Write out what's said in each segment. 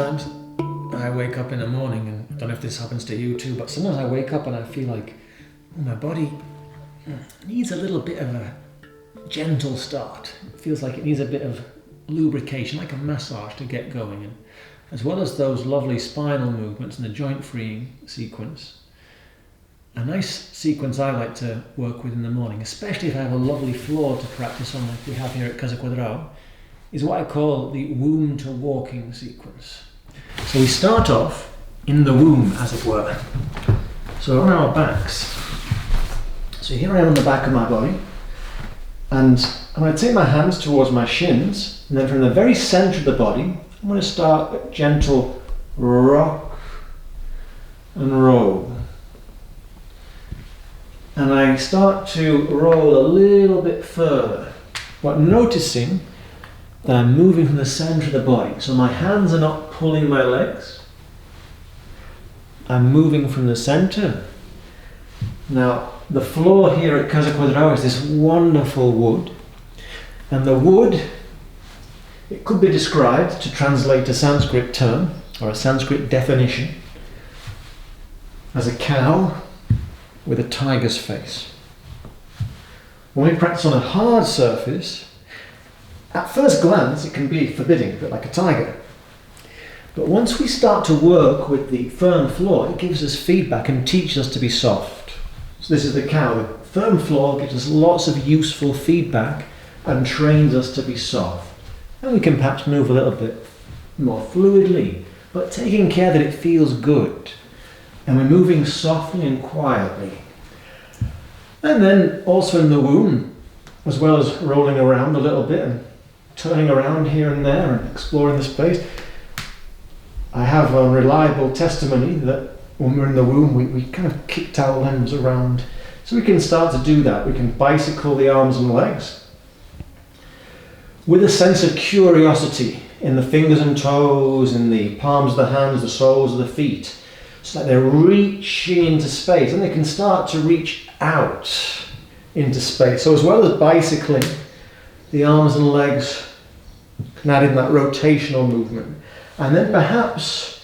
Sometimes I wake up in the morning, and I don't know if this happens to you too, but sometimes I wake up and I feel like my body needs a little bit of a gentle start. It feels like it needs a bit of lubrication, like a massage to get going. And as well as those lovely spinal movements and the joint freeing sequence, a nice sequence I like to work with in the morning, especially if I have a lovely floor to practice on like we have here at Casa Cuadrau, is what I call the womb to walking sequence. So we start off in the womb, as it were. So on our backs. So here I am on the back of my body, and I'm going to take my hands towards my shins, and then from the very center of the body, I'm going to start a gentle rock and roll. And I start to roll a little bit further, but noticing that I'm moving from the center of the body. So my hands are not pulling my legs. I'm moving from the center. Now, the floor here at Casa Cuadrau is this wonderful wood. And the wood, it could be described, to translate a Sanskrit term, or a Sanskrit definition, as a cow with a tiger's face. When we practice on a hard surface, at first glance it can be forbidding, a bit like a tiger. But once we start to work with the firm floor, it gives us feedback and teaches us to be soft. So this is the cow. The firm floor gives us lots of useful feedback and trains us to be soft. And we can perhaps move a little bit more fluidly, but taking care that it feels good. And we're moving softly and quietly. And then also in the womb, as well as rolling around a little bit and turning around here and there and exploring the space, I have a reliable testimony that when we're in the womb, we kind of kicked our limbs around. So we can start to do that. We can bicycle the arms and legs with a sense of curiosity in the fingers and toes, in the palms of the hands, the soles of the feet, so that they're reaching into space, and they can start to reach out into space. So as well as bicycling, the arms and legs can add in that rotational movement. And then perhaps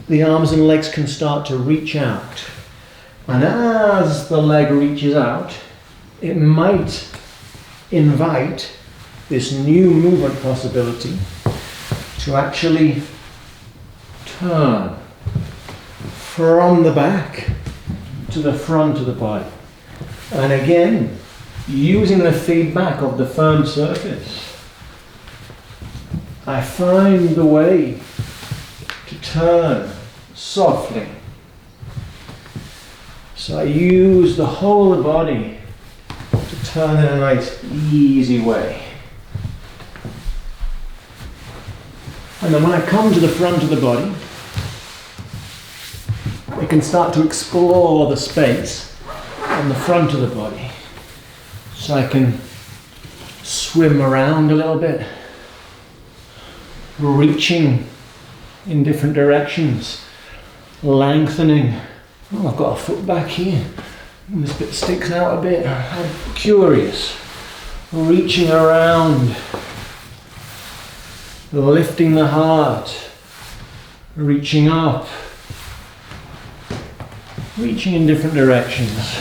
the arms and legs can start to reach out. And as the leg reaches out, it might invite this new movement possibility to actually turn from the back to the front of the body. And again, using the feedback of the firm surface, I find the way to turn softly. So I use the whole of the body to turn in a nice, easy way. And then when I come to the front of the body, I can start to explore the space on the front of the body. So I can swim around a little bit, reaching in different directions, lengthening. Oh, I've got a foot back here. This bit sticks out a bit. I'm curious. Reaching around, lifting the heart, reaching up, reaching in different directions.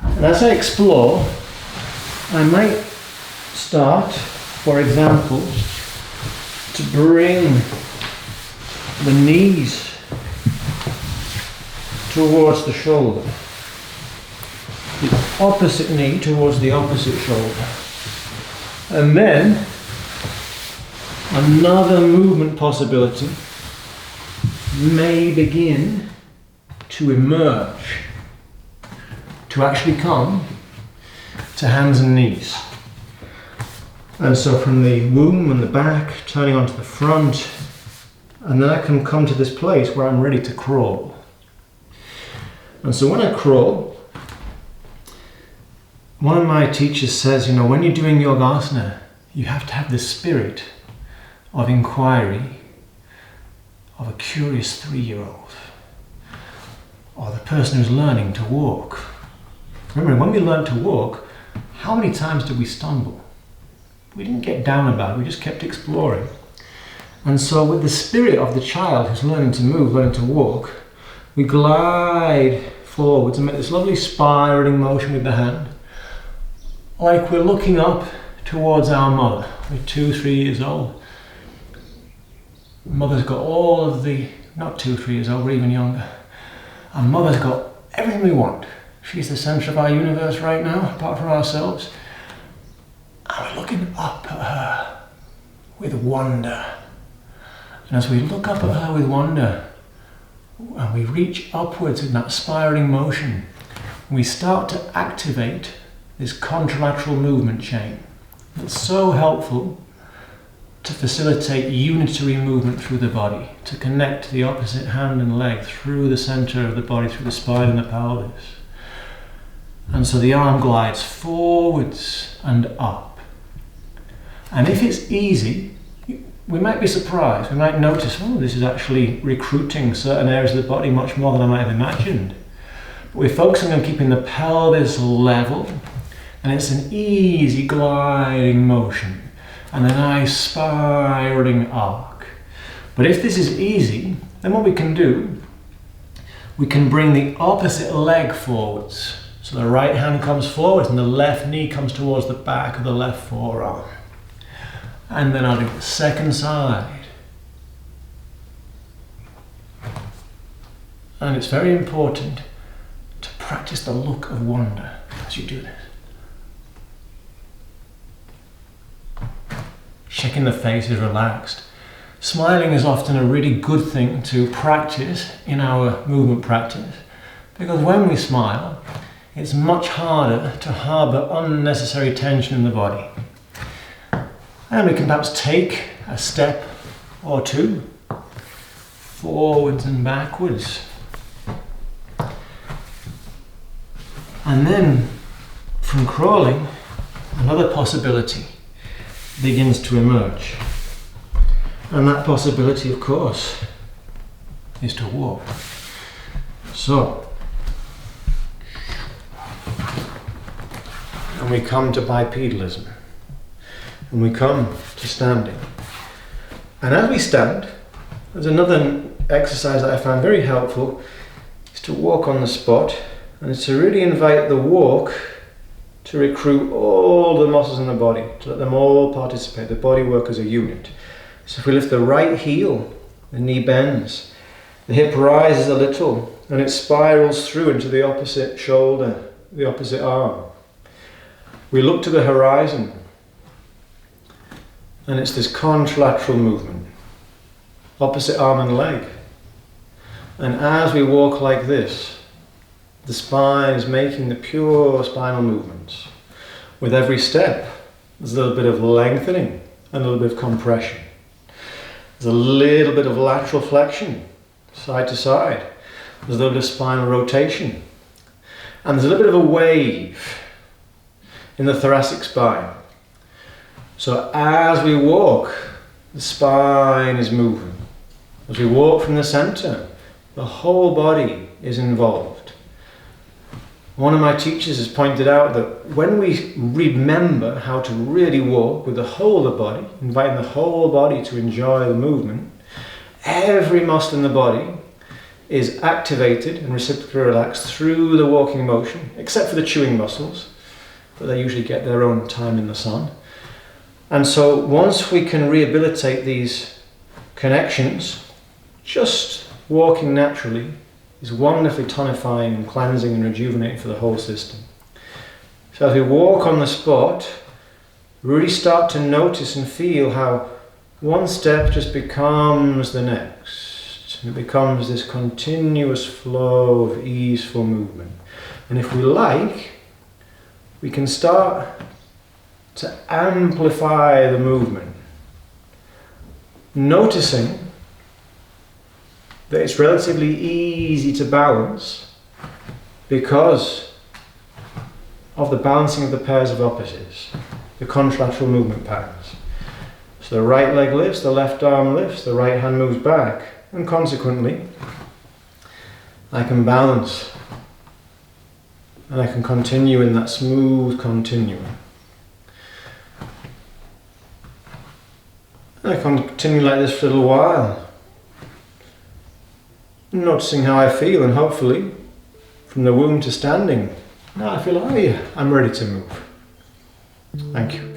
And as I explore, I might start, for example, to bring the knees towards the shoulder, the opposite knee towards the opposite shoulder. And then another movement possibility may begin to emerge, to actually come to hands and knees. And so from the womb and the back, turning onto the front, and then I can come to this place where I'm ready to crawl. And so when I crawl, one of my teachers says, when you're doing yogasana, you have to have the spirit of inquiry of a curious 3-year-old, or the person who's learning to walk. Remember, when we learned to walk, how many times did we stumble? We didn't get down about it, we just kept exploring. And so with the spirit of the child who's learning to move, learning to walk, we glide forwards and make this lovely spiraling motion with the hand, like we're looking up towards our mother. We're 2-3 years old. Mother's got all of the, not 2-3 years old, we're even younger. And mother's got everything we want. She's the centre of our universe right now, apart from ourselves. And we're looking up at her with wonder. And as we look up at her with wonder, and we reach upwards in that spiraling motion, we start to activate this contralateral movement chain that's so helpful to facilitate unitary movement through the body, to connect the opposite hand and leg through the centre of the body, through the spine and the pelvis. And so the arm glides forwards and up. And if it's easy, we might be surprised. We might notice, oh, this is actually recruiting certain areas of the body much more than I might have imagined. But we're focusing on keeping the pelvis level, and it's an easy gliding motion and a nice spiraling arc. But if this is easy, then what we can do, we can bring the opposite leg forwards. So the right hand comes forwards and the left knee comes towards the back of the left forearm. And then I'll do the second side. And it's very important to practice the look of wonder as you do this. Checking the face is relaxed. Smiling is often a really good thing to practice in our movement practice, because when we smile, it's much harder to harbour unnecessary tension in the body. And we can perhaps take a step or two forwards and backwards. And then from crawling, another possibility begins to emerge. And that possibility, of course, is to walk. So, and we come to bipedalism. And we come to standing. And as we stand, there's another exercise that I find very helpful, is to walk on the spot, and it's to really invite the walk to recruit all the muscles in the body, to let them all participate, the body work as a unit. So if we lift the right heel, the knee bends, the hip rises a little, and it spirals through into the opposite shoulder, the opposite arm. We look to the horizon, and it's this contralateral movement, opposite arm and leg. And as we walk like this, the spine is making the pure spinal movements. With every step, there's a little bit of lengthening and a little bit of compression. There's a little bit of lateral flexion, side to side. There's a little bit of spinal rotation. And there's a little bit of a wave in the thoracic spine. So as we walk, the spine is moving. As we walk from the center, the whole body is involved. One of my teachers has pointed out that when we remember how to really walk with the whole of the body, inviting the whole body to enjoy the movement, every muscle in the body is activated and reciprocally relaxed through the walking motion, except for the chewing muscles, but they usually get their own time in the sun. And so once we can rehabilitate these connections, just walking naturally is wonderfully tonifying and cleansing and rejuvenating for the whole system. So as we walk on the spot, really start to notice and feel how one step just becomes the next. It becomes this continuous flow of easeful movement. And if we like, we can start to amplify the movement, noticing that it's relatively easy to balance because of the balancing of the pairs of opposites, the contralateral movement patterns. So the right leg lifts, the left arm lifts, the right hand moves back, and consequently I can balance and I can continue in that smooth continuum. And I continue like this for a little while, noticing how I feel, and hopefully from the womb to standing, now I feel, oh yeah, I'm ready to move. Thank you.